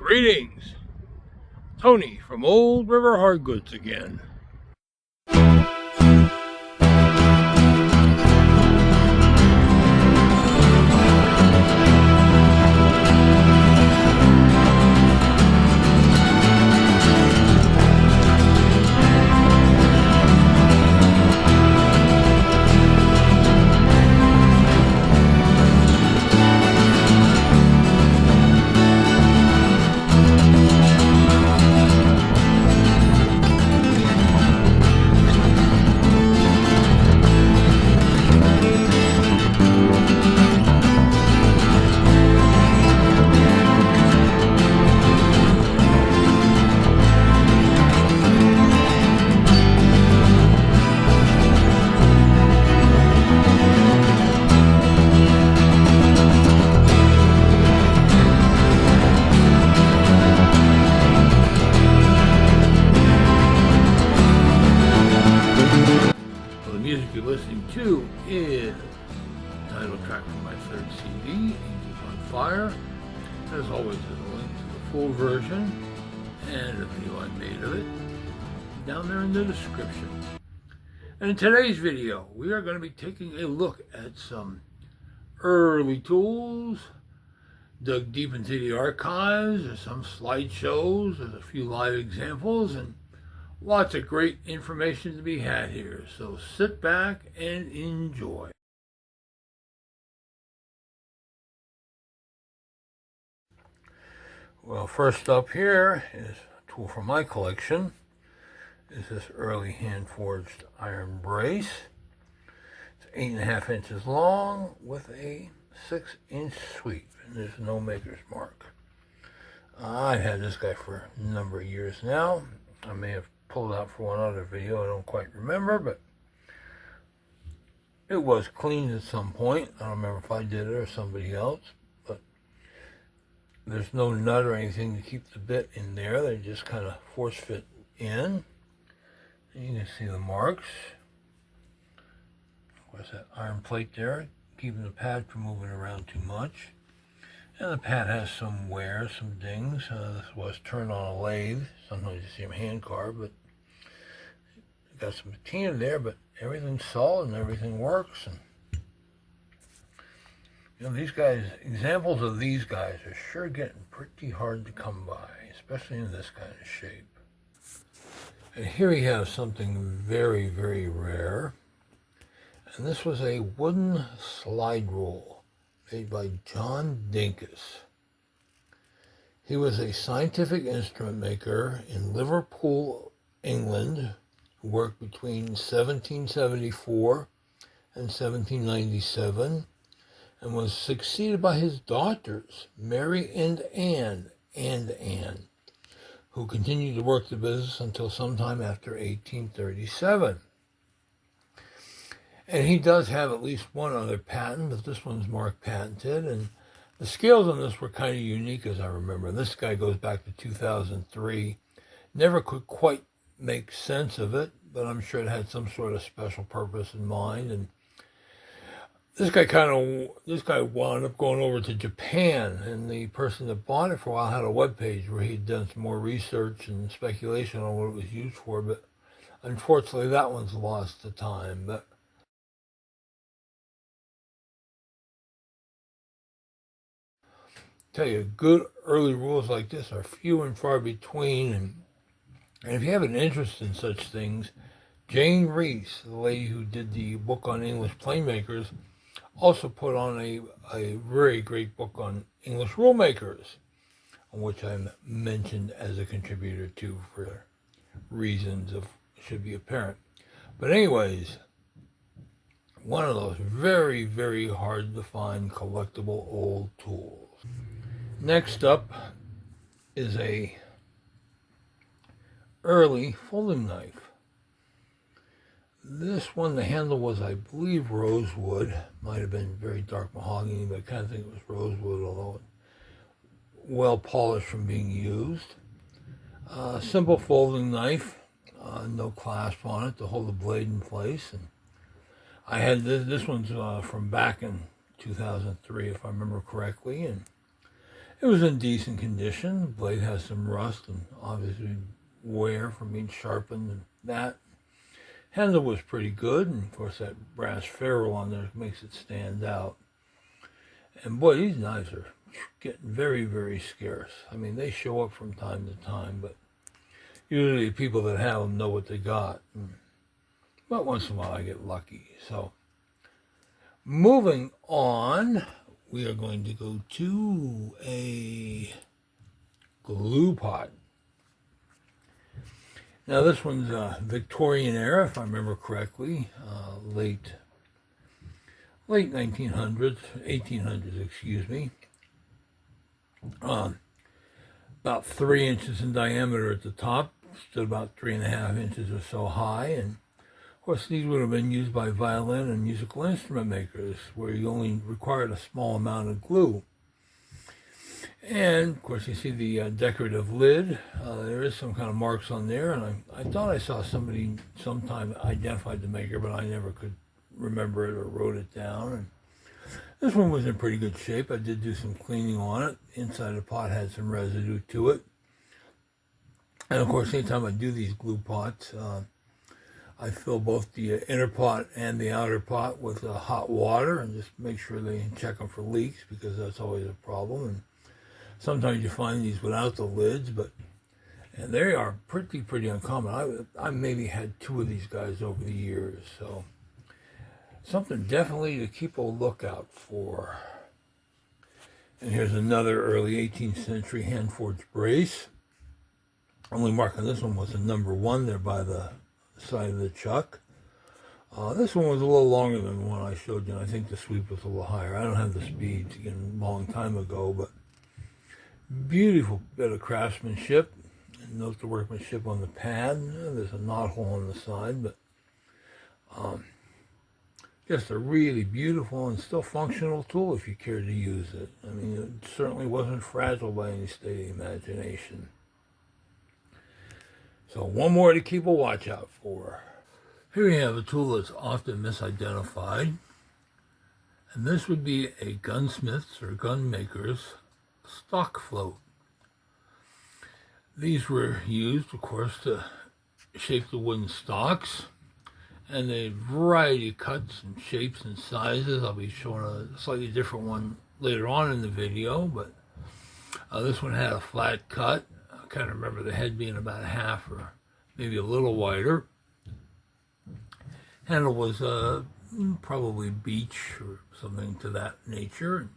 Greetings, Tony from Old River Hardgoods again. You're listening to is the title track from my third CD, Angels on Fyre. As always, there's a link to the full version and a video I made of it down there in the description. And in today's video, we are going to be taking a look at some early tools, dug deep into the archives, there's some slideshows, there's a few live examples, and lots of great information to be had here, so sit back and enjoy. Well, first up here is a tool from my collection. Is this early hand-forged iron brace. It's 8.5 inches long with a 6-inch sweep, and there's no maker's mark. I've had this guy for a number of years now. I may have pulled out for one other video, I don't quite remember, but it was cleaned at some point. I don't remember if I did it or somebody else, but there's no nut or anything to keep the bit in there. They just kind of force fit in. And you can see the marks. What's that iron plate there, keeping the pad from moving around too much. And the pad has some wear, some dings. This was turned on a lathe. Sometimes you see them hand carved, but got some patina there, but everything's solid and everything works. And you know, these guys, examples of these guys are sure getting pretty hard to come by, especially in this kind of shape. And here we have something very, very rare. And this was a wooden slide rule made by John Dicas. He was a scientific instrument maker in Liverpool, England, who worked between 1774 and 1797, and was succeeded by his daughters, Mary and Anne, who continued to work the business until sometime after 1837. And he does have at least one other patent, but this one's marked patented, and the scales on this were kind of unique, as I remember. This guy goes back to 2003. Never could quite make sense of it, but I'm sure it had some sort of special purpose in mind. And this guy wound up going over to Japan, and the person that bought it for a while had a webpage where he'd done some more research and speculation on what it was used for, but unfortunately that one's lost to time. But tell you, good early rules like this are few and far between, and if you have an interest in such things, Jane Reese, the lady who did the book on English planemakers, also put on a very great book on English rule makers, which I mentioned as a contributor to for reasons of should be apparent. But anyways, one of those very, very hard to find collectible old tools. Next up is a early folding knife. This one, the handle was, I believe, rosewood. Might have been very dark mahogany, but I kind of think it was rosewood, although well polished from being used. Simple folding knife, no clasp on it to hold the blade in place. And I had this one's from back in 2003, if I remember correctly, and It was in decent condition. The blade has some rust and obviously wear from being sharpened, and that. Handle was pretty good, and of course that brass ferrule on there makes it stand out. And boy, these knives are getting very, very scarce. I mean, they show up from time to time, but usually people that have them know what they got. But once in a while I get lucky. So, moving on, we are going to go to a glue pot. Now this one's Victorian era, if I remember correctly, late 1900s, 1800s, excuse me. About 3 inches in diameter at the top, stood about 3.5 inches or so high, and of course these would have been used by violin and musical instrument makers, where you only required a small amount of glue. And, of course, you see the decorative lid. There is some kind of marks on there, and I thought I saw somebody sometime identified the maker, but I never could remember it or wrote it down. And this one was in pretty good shape. I did do some cleaning on it. Inside the pot had some residue to it. And, of course, anytime I do these glue pots, I fill both the inner pot and the outer pot with hot water and just make sure they check them for leaks, because that's always a problem. And sometimes you find these without the lids, and they are pretty uncommon. I maybe had 2 of these guys over the years, so something definitely to keep a lookout for. And here's another early 18th century hand-forged brace. Only mark on this one was a number 1 there by the side of the chuck. This one was a little longer than the one I showed you, and I think the sweep was a little higher. I don't have the speeds, again, a long time ago, but beautiful bit of craftsmanship. Note the workmanship on the pad. There's a knot hole on the side, but just a really beautiful and still functional tool if you care to use it. I mean, it certainly wasn't fragile by any state of imagination. So one more to keep a watch out for. Here we have a tool that's often misidentified, and this would be a gunsmith's or gun maker's stock float. These were used, of course, to shape the wooden stocks, and a variety of cuts and shapes and sizes. I'll be showing a slightly different one later on in the video, but this one had a flat cut. I kind of remember the head being about 1/2 or maybe a little wider. Handle was probably beech or something to that nature.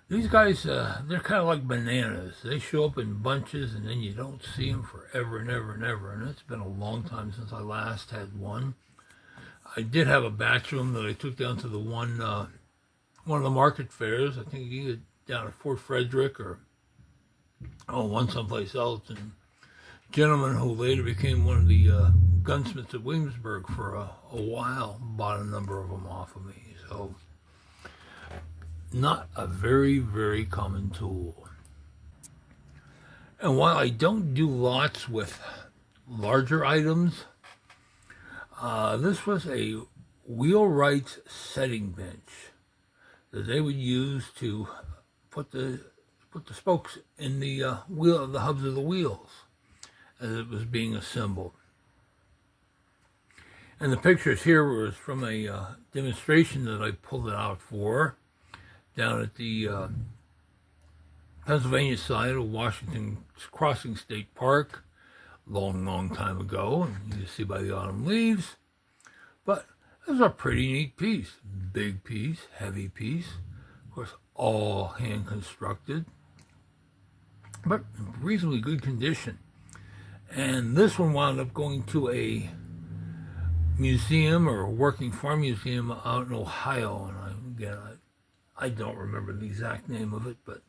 These guys, they're kind of like bananas. They show up in bunches, and then you don't see them forever and ever and ever. And it's been a long time since I last had one. I did have a batch of them that I took down to the one of the market fairs. I think either down at Fort Frederick or one someplace else. And a gentleman who later became one of the gunsmiths at Williamsburg for a while bought a number of them off of me. So, not a very, very common tool. And while I don't do lots with larger items, this was a Wheelwright setting bench that they would use to put the spokes in the hubs of the wheels as it was being assembled. And the pictures here was from a demonstration that I pulled it out for down at the Pennsylvania side of Washington Crossing State Park, long time ago, and you can see by the autumn leaves. But it was a pretty neat piece. Big piece, heavy piece. Of course, all hand constructed, but in reasonably good condition. And this one wound up going to a museum or a working farm museum out in Ohio. And I don't remember the exact name of it, but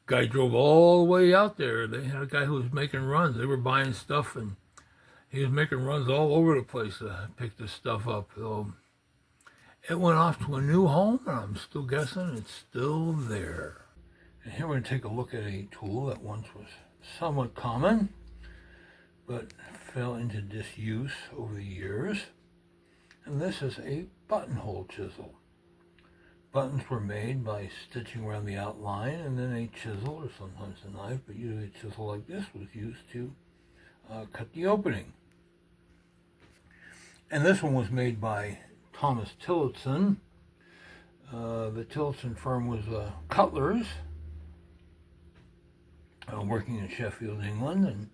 guy drove all the way out there. They had a guy who was making runs. They were buying stuff, and he was making runs all over the place to pick this stuff up. So it went off to a new home, and I'm still guessing it's still there. And here we're going to take a look at a tool that once was somewhat common, but fell into disuse over the years. And this is a buttonhole chisel. buttons were made by stitching around the outline, and then a chisel, or sometimes a knife, but usually a chisel like this was used to cut the opening. And this one was made by Thomas Tillotson. The Tillotson firm was Cutlers, working in Sheffield, England, and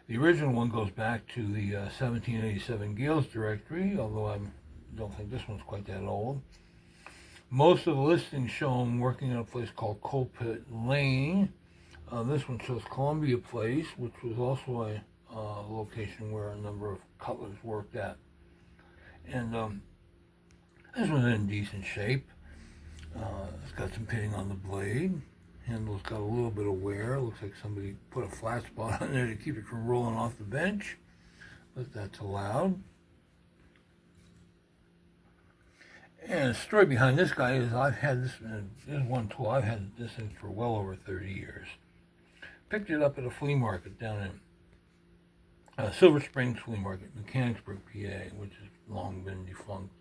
the original one goes back to the 1787 Gales Directory, although I don't think this one's quite that old. Most of the listings show them working at a place called Coalpit Lane. This one shows Columbia Place, which was also a location where a number of cutlers worked at. And this one's in decent shape. It's got some pitting on the blade. Handle's got a little bit of wear. Looks like somebody put a flat spot on there to keep it from rolling off the bench, but that's allowed. And the story behind this guy is I've had this is one tool. I've had this thing for well over 30 years. Picked it up at a flea market down in Silver Springs Flea Market, Mechanicsburg, PA, which has long been defunct.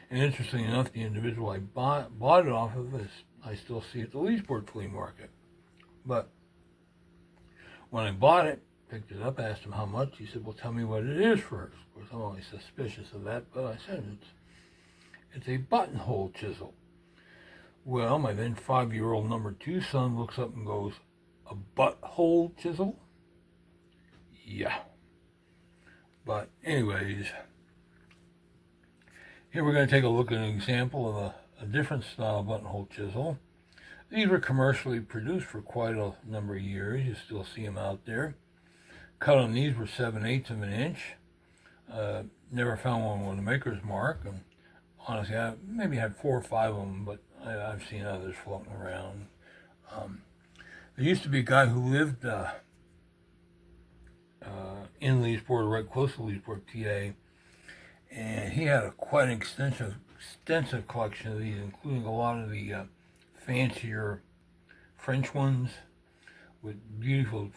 And interestingly enough, the individual I bought it off of is I still see at the Leesport Flea Market. But when I bought it, picked it up, asked him how much. He said, well, tell me what it is first. Of course, I'm always suspicious of that, but I said, it's a buttonhole chisel. Well, my then 5-year-old number 2 son looks up and goes, a butthole chisel? Yeah. But anyways, here we're going to take a look at an example of a different style buttonhole chisel. These were commercially produced for quite a number of years. You still see them out there. Cut on these were 7/8 of an inch. Never found one with a maker's mark. And honestly, I maybe had 4 or 5 of them, but I've seen others floating around. There used to be a guy who lived in Leesport, right close to Leesport, PA, and he had quite an extensive collection of these, including a lot of the fancier French ones with beautiful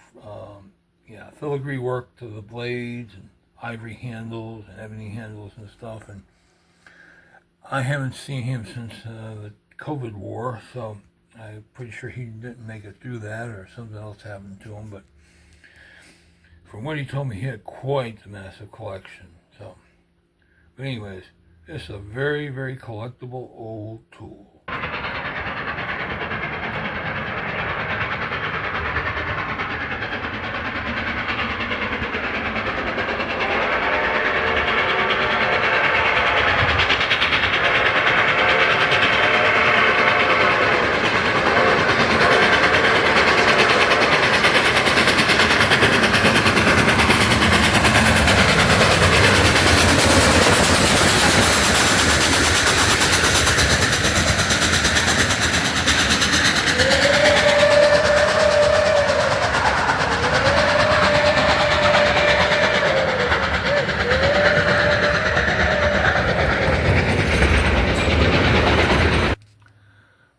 filigree work to the blades and ivory handles and ebony handles and stuff. And I haven't seen him since the COVID war, so I'm pretty sure he didn't make it through that or something else happened to him. But from what he told me, he had quite the massive collection. So, but anyways, it's a very, very collectible old tool.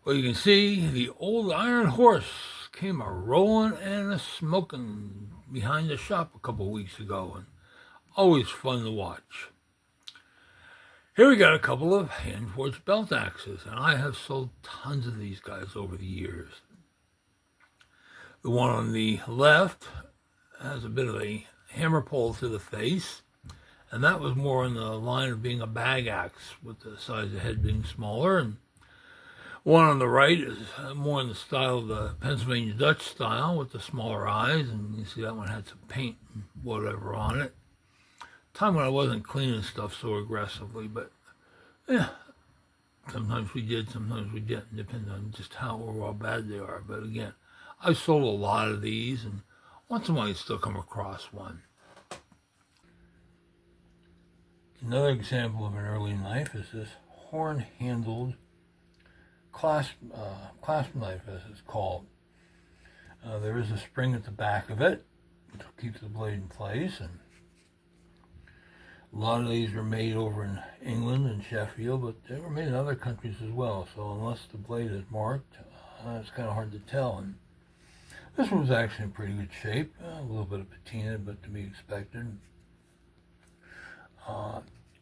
Well, you can see the old iron horse came a-rolling and a-smoking behind the shop a couple of weeks ago, and always fun to watch. Here we got a couple of hand-forged belt axes, and I have sold tons of these guys over the years. The one on the left has a bit of a hammer pull to the face, and that was more in the line of being a bag axe, with the size of the head being smaller. And one on the right is more in the style of the Pennsylvania Dutch style with the smaller eyes, and you see that one had some paint and whatever on it. Time when I wasn't cleaning stuff so aggressively, but yeah, sometimes we did, sometimes we didn't, depending on just how or how bad they are. But again, I've sold a lot of these, and once in a while you still come across one. Another example of an early knife is this horn-handled clasp knife, as it's called. There is a spring at the back of it to keep the blade in place, and a lot of these were made over in England and Sheffield, but they were made in other countries as well, so unless the blade is marked, it's kind of hard to tell. And this one was actually in pretty good shape, a little bit of patina, but to be expected.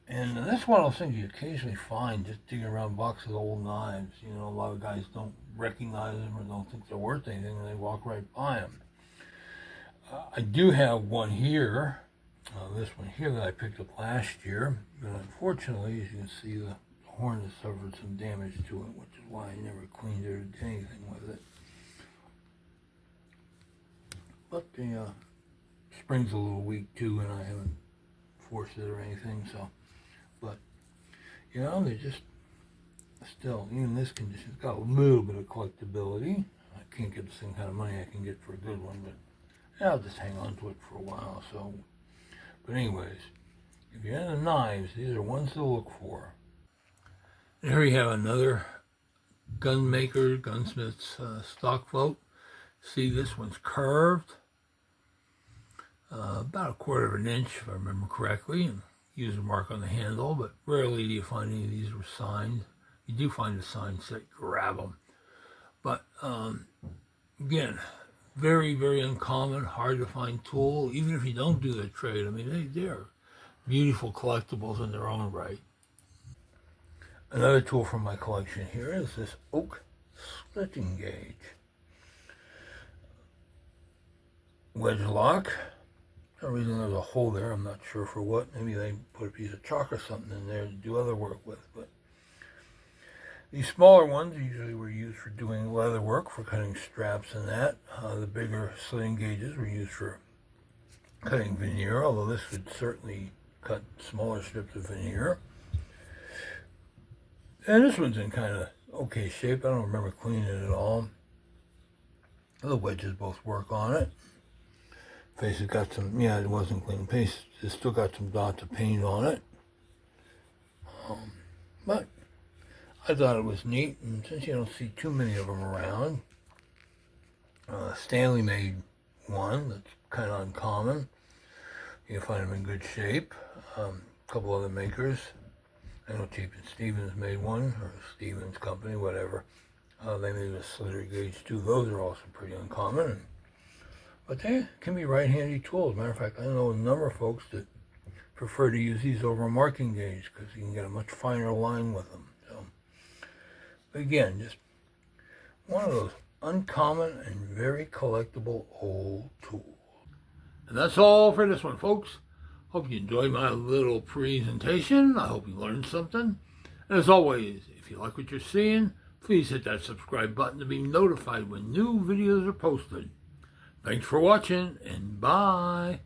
And that's one of those things you occasionally find just digging around boxes of old knives. You know, a lot of guys don't recognize them or don't think they're worth anything, and they walk right by them. I do have one here, this one here that I picked up last year, but unfortunately, as you can see, the horn has suffered some damage to it, which is why I never cleaned it or did anything with it. But the spring's a little weak too, and I haven't forced it or anything, so. But, you know, they just, still, even in this condition, it's got a little bit of collectability. I can't get the same kind of money I can get for a good one, but yeah, I'll just hang on to it for a while. So, but anyways, if you're into knives, these are ones to look for. And here you have another gun maker, Gunsmith's stock float. See, this one's curved, about 1/4 inch, if I remember correctly, and use a mark on the handle, but rarely do you find any of these were signed. You do find a signed set, grab them. But again, very, very uncommon, hard to find tool, even if you don't do the trade. I mean, they're beautiful collectibles in their own right. Another tool from my collection here is this oak splitting gauge. Wedge lock. For some reason there's a hole there, I'm not sure for what. Maybe they put a piece of chalk or something in there to do other work with, but these smaller ones usually were used for doing leather work, for cutting straps and that. The bigger slitting gauges were used for cutting veneer, although this would certainly cut smaller strips of veneer. And this one's in kind of okay shape. I don't remember cleaning it at all. The wedges both work on it. Face has got some, yeah, it wasn't clean. Face has still got some dots of paint on it. But I thought it was neat, and since you don't see too many of them around, Stanley made one that's kind of uncommon. You can find them in good shape. A couple other makers. I know Cheap and Stevens made one, or Stevens Company, whatever. They made a slitter gauge too. Those are also pretty uncommon. But they can be right handy tools. As a matter of fact, I know a number of folks that prefer to use these over a marking gauge because you can get a much finer line with them. So, but again, just one of those uncommon and very collectible old tools. And that's all for this one, folks. Hope you enjoyed my little presentation. I hope you learned something. And as always, if you like what you're seeing, please hit that subscribe button to be notified when new videos are posted. Thanks for watching, and bye.